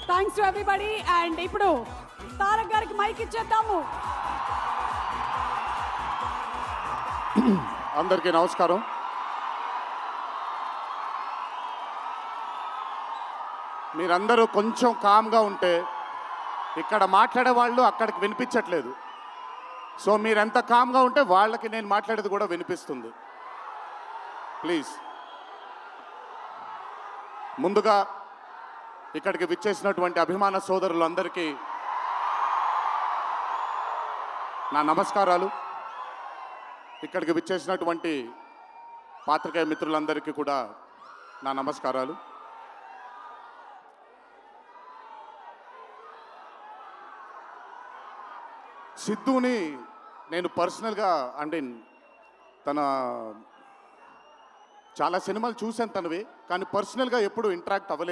Thanks to everybody. And ఇప్పుడు తారక్ గారికి mic ఇచ్చేద్దాము. అందరికీ నమస్కారం. మీరందరూ కొంచెం కామ్గా ఉంటే ఇక్కడ మాట్లాడే వాళ్ళు అక్కడికి వినిపించట్లేదు. సో మీరెంత కామ్గా ఉంటే వాళ్ళకి నేను మాట్లాడేది కూడా వినిపిస్తుంది. ప్లీజ్. ముందుగా ఇక్కడికి విచ్చేసినటువంటి అభిమాన సోదరులందరికీ నా నమస్కారాలు. ఇక్కడికి విచ్చేసినటువంటి పాత్రికేయ మిత్రులందరికీ కూడా నా నమస్కారాలు. సిద్ధుని నేను పర్సనల్గా అంటే తన చాలా సినిమాలు చూశాను తనవి, కానీ పర్సనల్గా ఎప్పుడు ఇంటరాక్ట్ అవ్వలేదు.